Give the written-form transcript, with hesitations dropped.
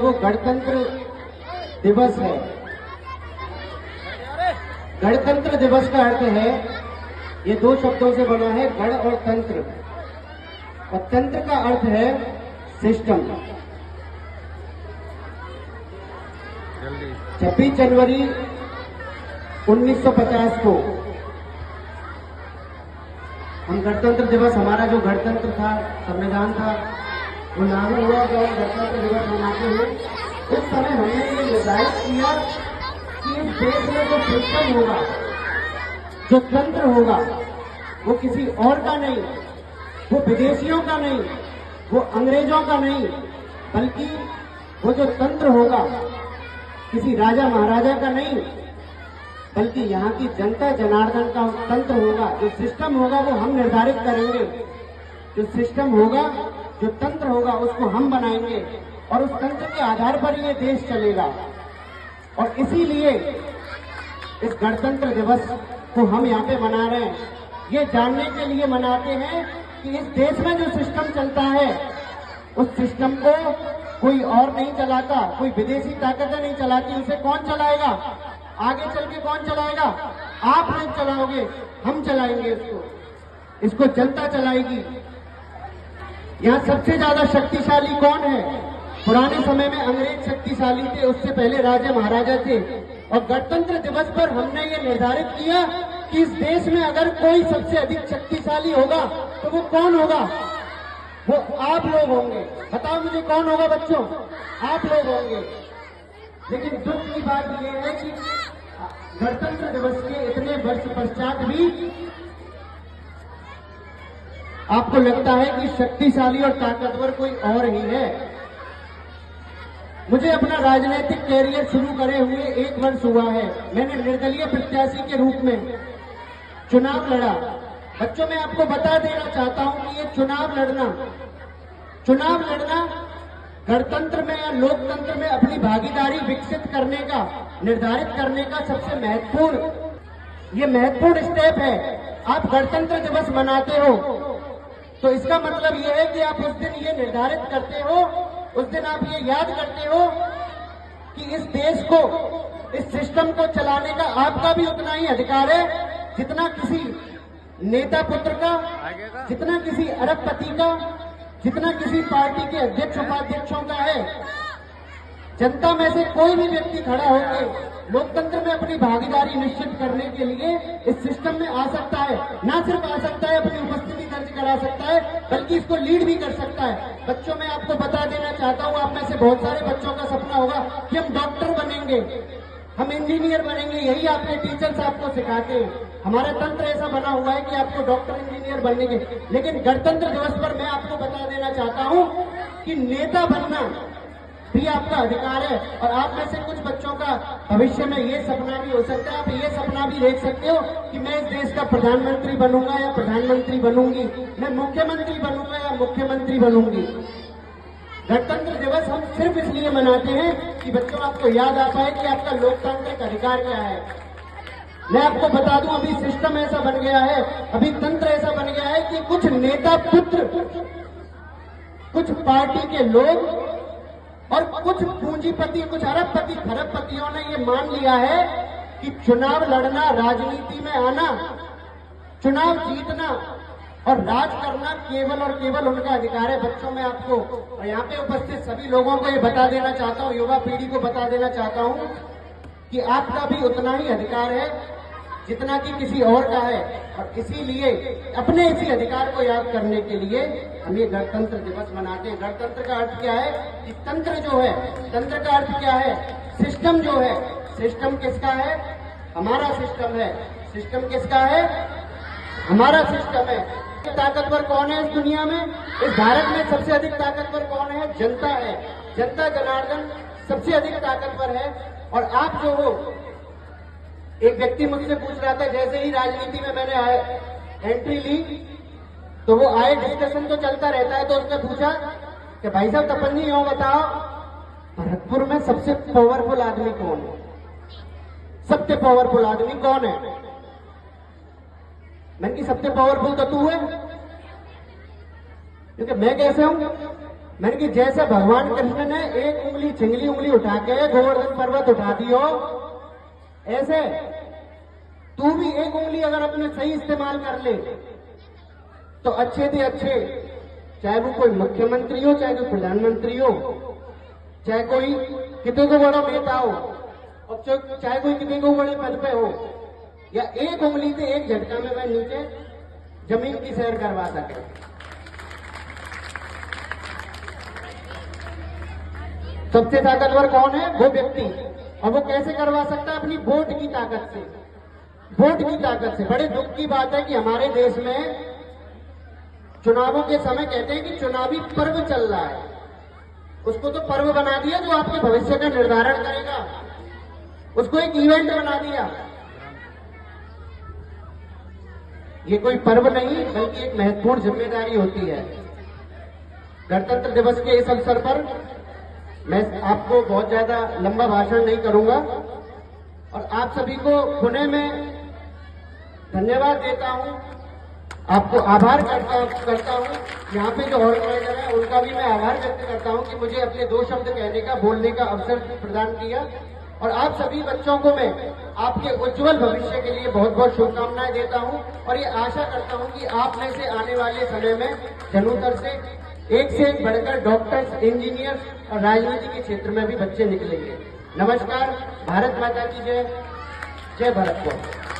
वो गणतंत्र दिवस है। गणतंत्र दिवस का अर्थ है, ये दो शब्दों से बना है, गण और तंत्र, और तंत्र का अर्थ है सिस्टम। 26 जनवरी 1950 को हम गणतंत्र दिवस, हमारा जो गणतंत्र था, संविधान था, वो लागू हुआ। जब हम गणतंत्र दिवस मनाते हैं उस समय हमने ये निर्धारित किया कि इस देश में जो सिस्टम होगा, जो तंत्र होगा, वो किसी और का नहीं, वो विदेशियों का नहीं, वो अंग्रेजों का नहीं, बल्कि वो जो तंत्र होगा किसी राजा महाराजा का नहीं, बल्कि यहाँ की जनता जनार्दन का तंत्र होगा। जो सिस्टम होगा वो हम निर्धारित करेंगे, जो सिस्टम होगा, जो तंत्र होगा उसको हम बनाएंगे, और उस तंत्र के आधार पर ये देश चलेगा। और इसीलिए इस गणतंत्र दिवस को हम यहाँ पे मना रहे हैं, ये जानने के लिए मनाते हैं कि इस देश में जो सिस्टम चलता है उस सिस्टम को कोई और नहीं चलाता, कोई विदेशी ताकतें नहीं चलाती। उसे कौन चलाएगा? आगे चल के कौन चलाएगा? आप लोग चलाओगे, हम चलाएंगे इसको जनता चलाएगी। यहाँ सबसे ज्यादा शक्तिशाली कौन है? पुराने समय में अंग्रेज शक्तिशाली थे, उससे पहले राजा महाराजा थे। और गणतंत्र दिवस पर हमने ये निर्धारित किया कि इस देश में अगर कोई सबसे अधिक शक्तिशाली होगा तो वो कौन होगा? वो आप लोग होंगे। बताओ मुझे कौन होगा बच्चों? आप लोग होंगे। लेकिन दुख की बात यह है कि गणतंत्र दिवस के इतने वर्ष पश्चात भी आपको लगता है कि शक्तिशाली और ताकतवर कोई और ही है। मुझे अपना राजनीतिक कैरियर शुरू करे हुए 1 वर्ष हुआ है। मैंने निर्दलीय प्रत्याशी के रूप में चुनाव लड़ा। बच्चों, मैं आपको बता देना चाहता हूं कि ये चुनाव लड़ना गणतंत्र में या लोकतंत्र में अपनी भागीदारी विकसित करने का, निर्धारित करने का सबसे महत्वपूर्ण स्टेप है। आप गणतंत्र दिवस मनाते हो तो इसका मतलब यह है कि आप उस दिन ये निर्धारित करते हो, उस दिन आप ये याद करते हो कि इस देश को, इस सिस्टम को चलाने का आपका भी उतना ही अधिकार है जितना किसी नेता पुत्र का, जितना किसी अरबपति का, जितना किसी पार्टी के अध्यक्ष उपाध्यक्षों का है। जनता में से कोई भी व्यक्ति खड़ा होकर लोकतंत्र में अपनी भागीदारी निश्चित करने के लिए इस सिस्टम में आ सकता है। ना सिर्फ आ सकता है, अपनी उपस्थिति दर्ज करा सकता है, बल्कि इसको लीड भी कर सकता है। बच्चों, मैं आपको बता देना चाहता हूं, आप में से बहुत सारे बच्चों का सपना होगा कि हम डॉक्टर बनेंगे, हम इंजीनियर बनेंगे। यही आपके टीचर्स आपको सिखाते हैं। हमारा तंत्र ऐसा बना हुआ है कि आपको डॉक्टर इंजीनियर बनने के। लेकिन गणतंत्र दिवस पर मैं आपको बता देना चाहता हूं कि नेता बनना भी आपका अधिकार है। और आप में से कुछ बच्चों का भविष्य में ये सपना भी हो सकता है, आप ये सपना भी देख सकते हो कि मैं इस देश का प्रधानमंत्री बनूंगा या प्रधानमंत्री बनूंगी, मैं मुख्यमंत्री बनूंगा या मुख्यमंत्री बनूंगी। गणतंत्र दिवस हम सिर्फ इसलिए मनाते हैं कि बच्चों आपको याद आ पाए कि आपका लोकतांत्रिक अधिकार क्या है। मैं आपको बता दूं, अभी सिस्टम ऐसा बन गया है, अभी तंत्र ऐसा बन गया है कि कुछ नेता पुत्र, कुछ पार्टी के लोग और कुछ पूंजीपति, कुछ अरबपति खरबपतियों ने ये मान लिया है कि चुनाव लड़ना, राजनीति में आना, चुनाव जीतना और राज करना केवल और केवल उनका अधिकार है। बच्चों, मैं आपको और यहाँ पे उपस्थित सभी लोगों को ये बता देना चाहता हूँ, युवा पीढ़ी को बता देना चाहता हूँ कि आपका भी उतना ही अधिकार है जितना कि किसी और का है। और इसीलिए अपने इसी अधिकार को याद करने के लिए हम ये गणतंत्र दिवस मनाते हैं। गणतंत्र का अर्थ क्या है कि तंत्र जो है, तंत्र का अर्थ क्या है? सिस्टम जो है, सिस्टम किसका है? हमारा सिस्टम है। सिस्टम किसका है? हमारा सिस्टम है। ताकतवर कौन है इस दुनिया में? इस भारत में सबसे अधिक ताकतवर कौन है? जनता है। जनता जनार्दन सबसे अधिक ताकतवर है। और आप जो हो, एक व्यक्ति मुझसे पूछ रहा था, जैसे ही राजनीति में मैंने एंट्री ली तो वो आए, डिस्कशन तो चलता रहता है, तो उसने पूछा कि भाई साहब तपन जी, यूं बताओ भरतपुर में सबसे पावरफुल आदमी कौन है? सबसे पावरफुल आदमी कौन है? मैंने कि सबसे पावरफुल तो तू है। क्योंकि मैं कैसे हूं? मैंने कि जैसे भगवान कृष्ण ने एक उंगली चिंगली उंगली उठा के गोवर्धन पर्वत उठा दी हो, ऐसे तू भी एक उंगली अगर अपने सही इस्तेमाल कर ले तो अच्छे से अच्छे, चाहे वो कोई मुख्यमंत्री हो, चाहे कोई प्रधानमंत्री हो, चाहे कोई कितने को बड़ा नेता हो, और चाहे कोई कितने को बड़े पद पे हो, या एक उंगली से एक झटका में वह नीचे जमीन की सैर करवा सके। सबसे ताकतवर कौन है? वो व्यक्ति। और वो कैसे करवा सकता है? अपनी वोट की ताकत से। वोट की ताकत से। बड़े दुख की बात है कि हमारे देश में चुनावों के समय कहते हैं कि चुनावी पर्व चल रहा है। उसको तो पर्व बना दिया जो आपके भविष्य का निर्धारण करेगा, उसको एक इवेंट बना दिया। ये कोई पर्व नहीं बल्कि एक महत्वपूर्ण जिम्मेदारी होती है। गणतंत्र दिवस के इस अवसर पर मैं आपको बहुत ज्यादा लंबा भाषण नहीं करूंगा और आप सभी को पुणे में धन्यवाद देता हूं, आपको आभार करता हूं। यहाँ पे जो ऑर्गेनाइजर है उनका भी मैं आभार व्यक्त करता हूं कि मुझे अपने 2 शब्द कहने का, बोलने का अवसर प्रदान किया। और आप सभी बच्चों को मैं आपके उज्जवल भविष्य के लिए बहुत बहुत शुभकामनाएं देता हूं और ये आशा करता हूं कि आप में से आने वाले समय में जन्नूतर से एक से एक बढ़कर डॉक्टर्स, इंजीनियर्स और राजनीति के क्षेत्र में भी बच्चे निकलेंगे। नमस्कार। भारत माता की जय। जय भारत।